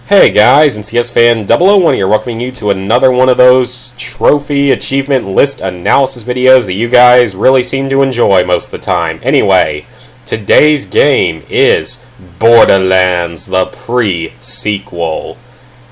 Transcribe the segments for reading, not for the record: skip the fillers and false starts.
Hey guys, and CS Fan 001 here, welcoming you to another one of those trophy achievement list analysis videos that you guys really seem to enjoy most of the time. Anyway, today's game is Borderlands, the pre-sequel.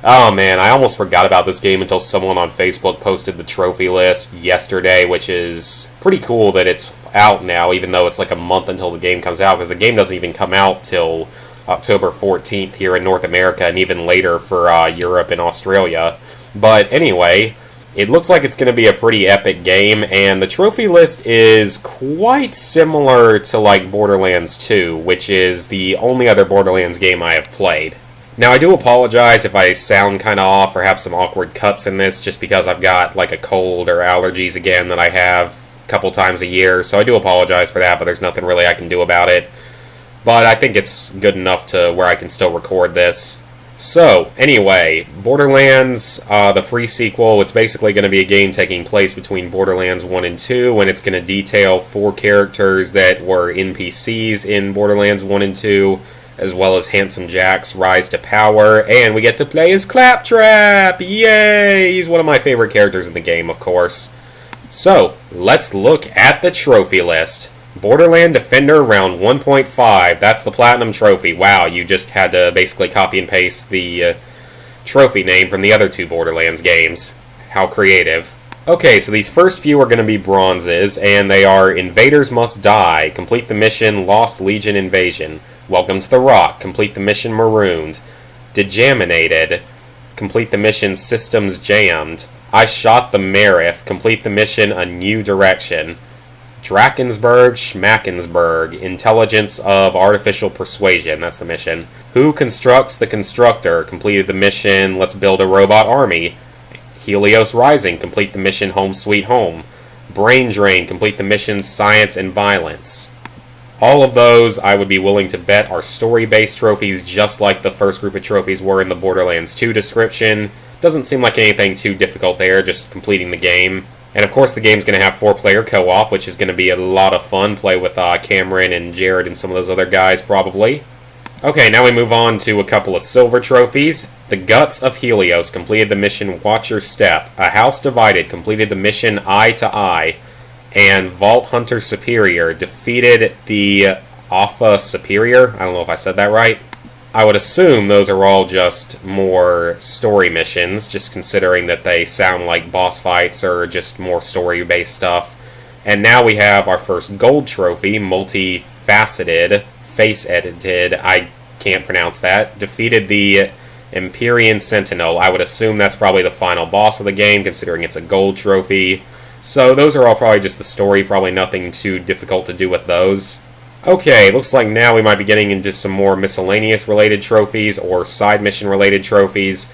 Oh man, I almost forgot about this game until someone on Facebook posted the trophy list yesterday, which is pretty cool that it's out now, even though it's like a month until the game comes out, because the game doesn't even come out till October 14th here in North America, and even later for Europe and Australia. But anyway, it looks like it's going to be a pretty epic game, and the trophy list is quite similar to like Borderlands 2, which is the only other Borderlands game I have played. Now, I do apologize if I sound kind of off or have some awkward cuts in this, just because I've got like a cold or allergies again that I have a couple times a year, so I do apologize for that, but there's nothing really I can do about it. But I think it's good enough to where I can still record this. So, anyway, Borderlands, the pre-sequel, it's basically going to be a game taking place between Borderlands 1 and 2, and it's going to detail 4 characters that were NPCs in Borderlands 1 and 2, as well as Handsome Jack's rise to power, and we get to play as Claptrap! Yay! He's one of my favorite characters in the game, of course. So, let's look at the trophy list. Borderland Defender Round 1.5. That's the Platinum Trophy. Wow, you just had to basically copy and paste the trophy name from the other 2 Borderlands games. How creative. Okay, so these first few are going to be bronzes, and they are Invaders Must Die, complete the mission Lost Legion Invasion. Welcome to the Rock, complete the mission Marooned. Dejaminated, complete the mission Systems Jammed. I Shot the Marif, complete the mission A New Direction. Drakensberg Schmackensberg, Intelligence of Artificial Persuasion, that's the mission. Who Constructs the Constructor, completed the mission Let's Build a Robot Army. Helios Rising, complete the mission Home Sweet Home. Brain Drain, complete the mission Science and Violence. All of those I would be willing to bet are story-based trophies, just like the first group of trophies were in the Borderlands 2 description. Doesn't seem like anything too difficult there, just completing the game. And of course the game's going to have 4-player co-op, which is going to be a lot of fun. Play with Cameron and Jared and some of those other guys, probably. Okay, now we move on to a couple of silver trophies. The Guts of Helios completed the mission Watch Your Step. A House Divided completed the mission Eye to Eye. And Vault Hunter Superior defeated the Alpha Superior. I don't know if I said that right. I would assume those are all just more story missions, just considering that they sound like boss fights or just more story-based stuff. And now we have our first gold trophy, multifaceted, face-edited, I can't pronounce that, defeated the Empyrean Sentinel. I would assume that's probably the final boss of the game, considering it's a gold trophy. So those are all probably just the story, probably nothing too difficult to do with those. Okay, looks like now we might be getting into some more miscellaneous related trophies or side mission related trophies.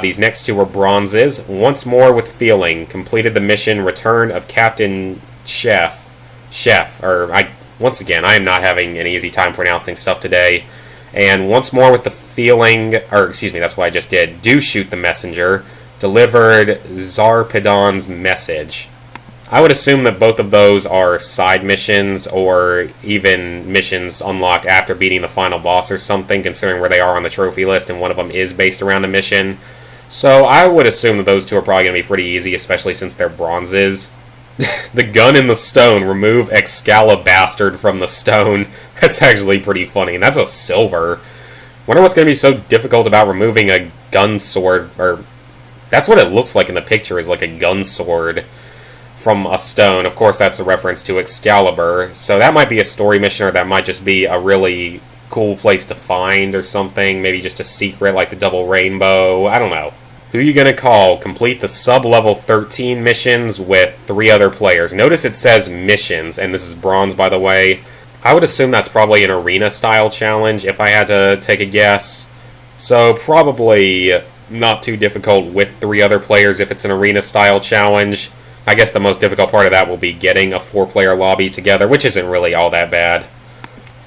These next 2 are bronzes. Once More with Feeling, completed the mission Return of Captain Chef. Once again, I am not having an easy time pronouncing stuff today. And Once More with the Feeling, that's what I just did. Do Shoot the Messenger, delivered Zarpedon's Message. I would assume that both of those are side missions or even missions unlocked after beating the final boss or something, considering where they are on the trophy list, and one of them is based around a mission. So I would assume that those 2 are probably going to be pretty easy, especially since they're bronzes. The Gun in the Stone, remove Excalibastard from the stone. That's actually pretty funny, and that's a silver. Wonder what's going to be so difficult about removing a gun sword, or that's what it looks like in the picture, is like a gun sword from a stone. Of course, that's a reference to Excalibur, so that might be a story mission, or that might just be a really cool place to find or something, maybe just a secret like the double rainbow, I don't know. Who you gonna call? Complete the sub-level 13 missions with 3 other players. Notice it says missions, and this is bronze, by the way. I would assume that's probably an arena-style challenge, if I had to take a guess. So, probably not too difficult with 3 other players if it's an arena-style challenge. I guess the most difficult part of that will be getting a 4-player lobby together, which isn't really all that bad.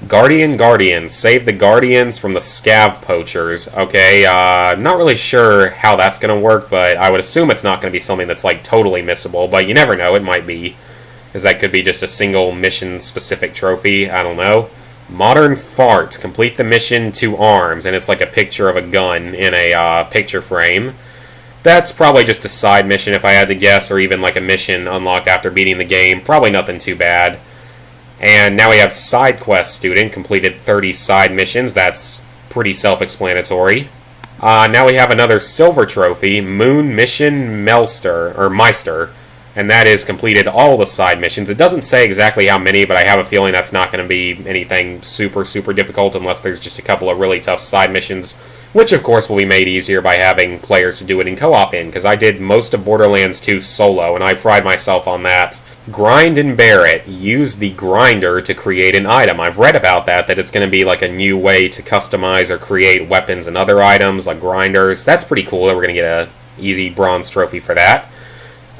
Guardians. Save the Guardians from the Scav Poachers. Okay, not really sure how that's going to work, but I would assume it's not going to be something that's like totally missable, but you never know, it might be. Because that could be just a single mission-specific trophy, I don't know. Modern Fart. Complete the mission to arms. And it's like a picture of a gun in a picture frame. That's probably just a side mission if I had to guess, or even like a mission unlocked after beating the game. Probably nothing too bad. And now we have Side Quest Student. Completed 30 side missions. That's pretty self-explanatory. Now we have another silver trophy, Moon Mission Meister, and that is completed all the side missions. It doesn't say exactly how many, but I have a feeling that's not going to be anything super, super difficult unless there's just a couple of really tough side missions, which of course will be made easier by having players to do it in co-op in, because I did most of Borderlands 2 solo, and I pride myself on that. Grind and Barrett. Use the grinder to create an item. I've read about that it's going to be like a new way to customize or create weapons and other items like grinders. That's pretty cool that we're going to get a easy bronze trophy for that.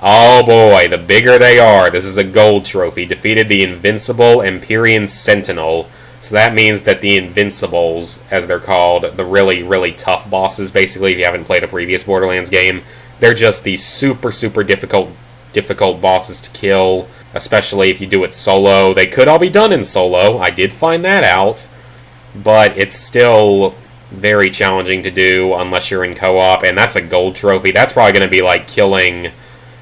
Oh boy, the bigger they are. This is a gold trophy. Defeated the Invincible Empyrean Sentinel. So that means that the Invincibles, as they're called, the really, really tough bosses, basically, if you haven't played a previous Borderlands game, they're just these super, super difficult bosses to kill, especially if you do it solo. They could all be done in solo. I did find that out. But it's still very challenging to do unless you're in co-op, and that's a gold trophy. That's probably going to be like killing...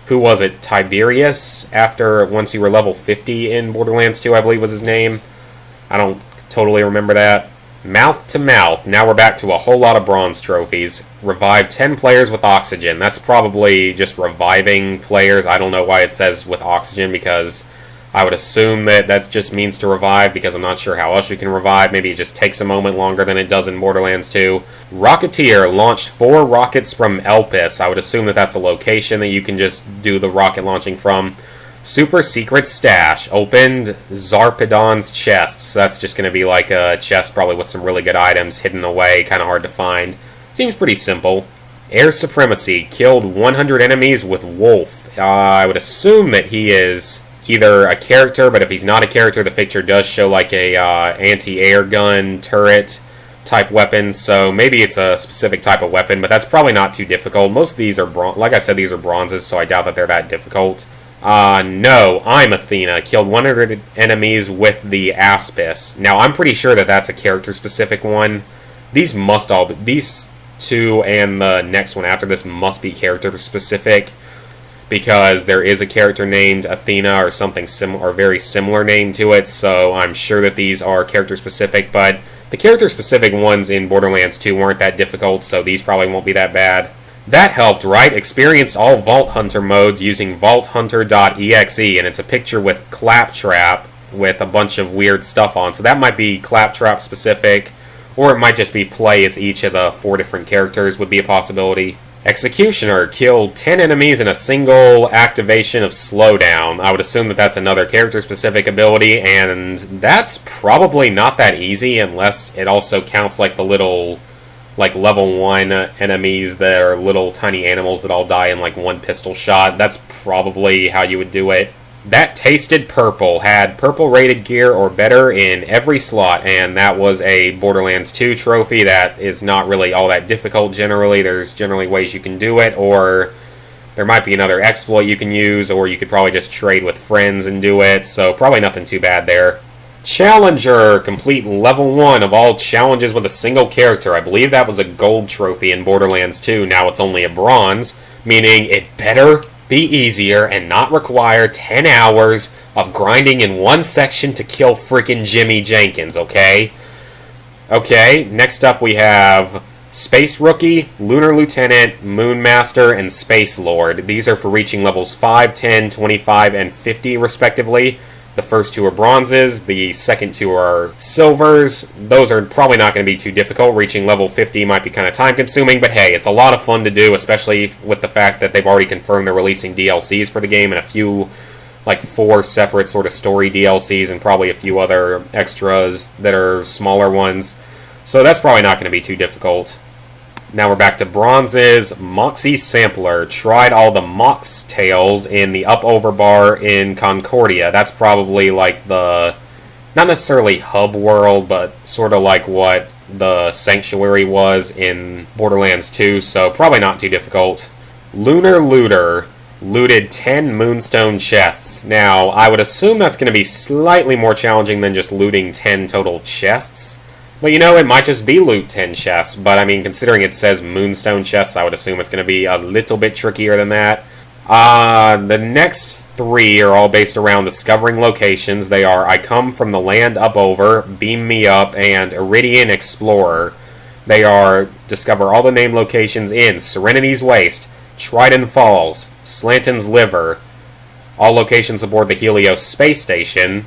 Who was it? Tiberius? Once you were level 50 in Borderlands 2, I believe was his name. I don't totally remember that. Mouth to Mouth. Now we're back to a whole lot of bronze trophies. Revive 10 players with oxygen. That's probably just reviving players. I don't know why it says with oxygen, because I would assume that just means to revive, because I'm not sure how else you can revive. Maybe it just takes a moment longer than it does in Borderlands 2. Rocketeer launched 4 rockets from Elpis. I would assume that's a location that you can just do the rocket launching from. Super Secret Stash. Opened Zarpedon's chest. So that's just going to be like a chest probably with some really good items hidden away, kind of hard to find. Seems pretty simple. Air Supremacy. Killed 100 enemies with Wolf. I would assume that he is either a character, but if he's not a character, the picture does show like a anti-air gun turret type weapon, so maybe it's a specific type of weapon, but that's probably not too difficult. Most of these are, like I said, these are bronzes, so I doubt that they're that difficult. No, I'm Athena. Killed 100 enemies with the Aspis. Now, I'm pretty sure that that's a character-specific one. These two and the next one after this must be character-specific, because there is a character named Athena or something or very similar name to it, so I'm sure that these are character-specific, but the character-specific ones in Borderlands 2 weren't that difficult, so these probably won't be that bad. That helped, right? Experienced all Vault Hunter modes using vaulthunter.exe, and it's a picture with Claptrap with a bunch of weird stuff on, so that might be Claptrap-specific, or it might just be play as each of the 4 different characters would be a possibility. Executioner killed 10 enemies in a single activation of Slowdown. I would assume that that's another character-specific ability, and that's probably not that easy unless it also counts like the little, like level 1 enemies that are little tiny animals that all die in like one pistol shot. That's probably how you would do it. That Tasted Purple had purple rated gear or better in every slot, and that was a Borderlands 2 trophy. That is not really all that difficult generally. There's generally ways you can do it, or there might be another exploit you can use, or you could probably just trade with friends and do it, so probably nothing too bad there. Challenger, complete level 1 of all challenges with a single character. I believe that was a gold trophy in Borderlands 2. Now it's only a bronze, meaning it better be easier and not require 10 hours of grinding in one section to kill frickin' Jimmy Jenkins, okay? Okay, next up we have Space Rookie, Lunar Lieutenant, Moon Master, and Space Lord. These are for reaching levels 5, 10, 25, and 50 respectively. The first 2 are bronzes, the second 2 are silvers. Those are probably not going to be too difficult. Reaching level 50 might be kind of time-consuming, but hey, it's a lot of fun to do, especially with the fact that they've already confirmed they're releasing DLCs for the game and a few, like 4 separate sort of story DLCs and probably a few other extras that are smaller ones. So that's probably not going to be too difficult. Now we're back to bronzes. Moxie Sampler. Tried all the Mox tails in the up-over bar in Concordia. That's probably like the, not necessarily hub world, but sort of like what the Sanctuary was in Borderlands 2, so probably not too difficult. Lunar Looter. looted 10 moonstone chests. Now, I would assume that's going to be slightly more challenging than just looting 10 total chests. But you know, it might just be loot 10 chests. But I mean, considering it says moonstone chests, I would assume it's going to be a little bit trickier than that. The next 3 are all based around discovering locations. They are I Come From the Land Up Over, Beam Me Up, and Iridian Explorer. They are discover all the named locations in Serenity's Waste, Trident Falls, Slanton's Liver, all locations aboard the Helios space station,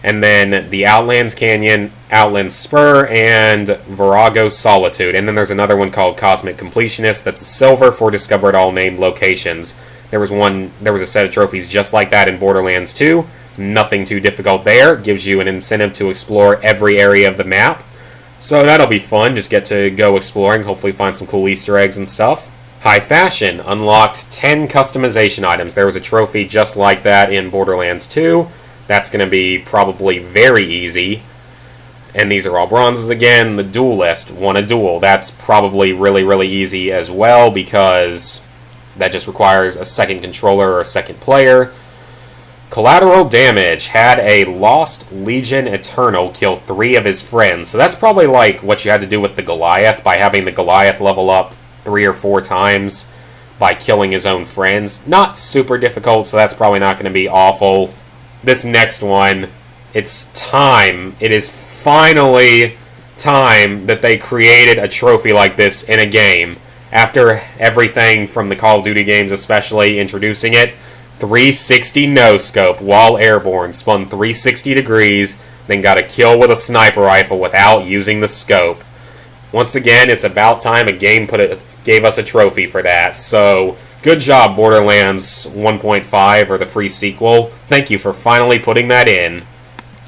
and then the Outlands Canyon, Outland Spur, and Virago Solitude. And then there's another one called Cosmic Completionist that's a silver for discovered all named locations. There was a set of trophies just like that in Borderlands 2. Nothing too difficult there. Gives you an incentive to explore every area of the map. So that'll be fun. Just get to go exploring, hopefully find some cool Easter eggs and stuff. High Fashion unlocked 10 customization items. There was a trophy just like that in Borderlands 2. That's going to be probably very easy. And these are all bronzes again. The Duelist won a duel. That's probably really, really easy as well because that just requires a second controller or a second player. Collateral Damage had a Lost Legion Eternal kill 3 of his friends. So that's probably like what you had to do with the Goliath by having the Goliath level up 3 or 4 times by killing his own friends. Not super difficult, so that's probably not going to be awful. This next one, it's time. It is finally time that they created a trophy like this in a game. After everything from the Call of Duty games especially introducing it, 360 no-scope while airborne, spun 360 degrees, then got a kill with a sniper rifle without using the scope. Once again, it's about time a game gave us a trophy for that, so good job, Borderlands 1.5, or the pre-sequel. Thank you for finally putting that in.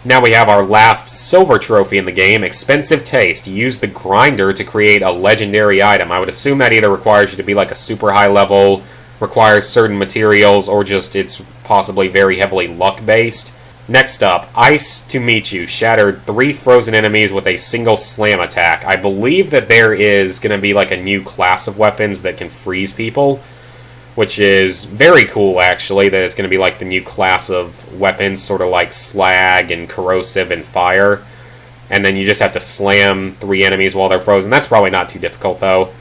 Now we have our last silver trophy in the game, Expensive Taste. Use the grinder to create a legendary item. I would assume that either requires you to be like a super high level, requires certain materials, or just it's possibly very heavily luck-based. Next up, Ice to Meet You. Shattered 3 frozen enemies with a single slam attack. I believe that there is going to be like a new class of weapons that can freeze people, which is very cool, actually, that it's going to be like the new class of weapons, sort of like slag and corrosive and fire. And then you just have to slam 3 enemies while they're frozen. That's probably not too difficult, though.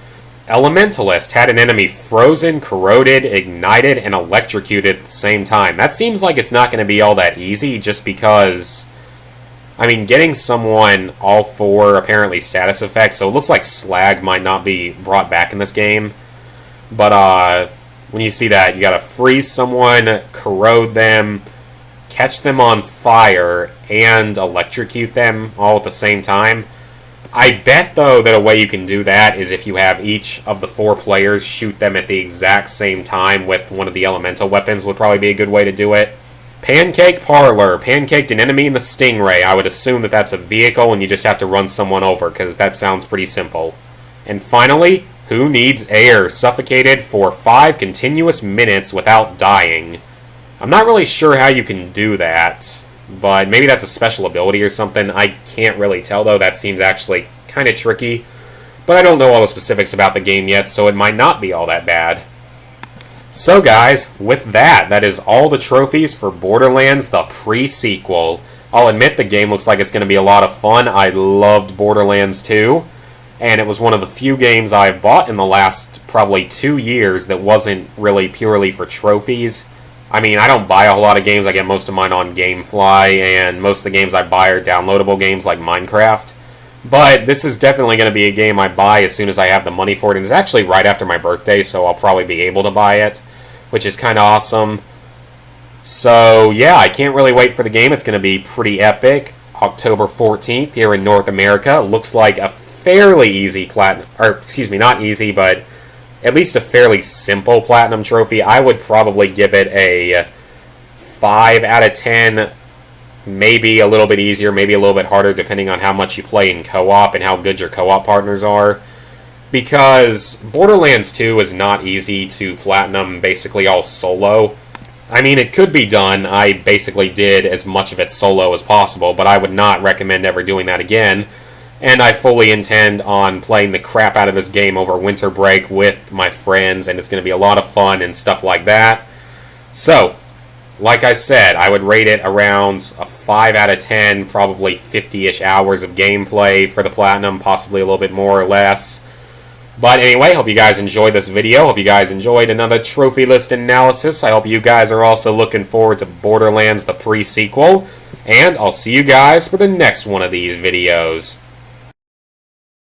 Elementalist had an enemy frozen, corroded, ignited, and electrocuted at the same time. That seems like it's not going to be all that easy, just because, I mean, getting someone all 4 apparently status effects, so it looks like slag might not be brought back in this game. But, when you see that, you gotta freeze someone, corrode them, catch them on fire, and electrocute them all at the same time. I bet, though, that a way you can do that is if you have each of the 4 players shoot them at the exact same time with one of the elemental weapons would probably be a good way to do it. Pancake Parlor. Pancaked an enemy in the Stingray. I would assume that that's a vehicle and you just have to run someone over, because that sounds pretty simple. And finally, Who Needs Air? Suffocated for 5 continuous minutes without dying. I'm not really sure how you can do that, but maybe that's a special ability or something. I can't really tell, though. That seems actually kind of tricky. But I don't know all the specifics about the game yet, so it might not be all that bad. So guys, with that, that is all the trophies for Borderlands, the pre-sequel. I'll admit the game looks like it's going to be a lot of fun. I loved Borderlands 2. And it was one of the few games I've bought in the last probably 2 years that wasn't really purely for trophies. I mean, I don't buy a whole lot of games. I get most of mine on GameFly, and most of the games I buy are downloadable games like Minecraft. But this is definitely going to be a game I buy as soon as I have the money for it. And it's actually right after my birthday, so I'll probably be able to buy it, which is kind of awesome. So, yeah, I can't really wait for the game. It's going to be pretty epic. October 14th here in North America. Looks like a fairly easy platinum, or excuse me, not easy, but at least a fairly simple platinum trophy. I would probably give it a 5 out of 10, maybe a little bit easier, maybe a little bit harder, depending on how much you play in co-op and how good your co-op partners are. Because Borderlands 2 is not easy to platinum basically all solo. I mean, it could be done. I basically did as much of it solo as possible, but I would not recommend ever doing that again. And I fully intend on playing the crap out of this game over winter break with my friends, and it's going to be a lot of fun and stuff like that. So, like I said, I would rate it around a 5 out of 10, probably 50-ish hours of gameplay for the Platinum, possibly a little bit more or less. But anyway, hope you guys enjoyed this video. Hope you guys enjoyed another trophy list analysis. I hope you guys are also looking forward to Borderlands, the pre-sequel. And I'll see you guys for the next one of these videos.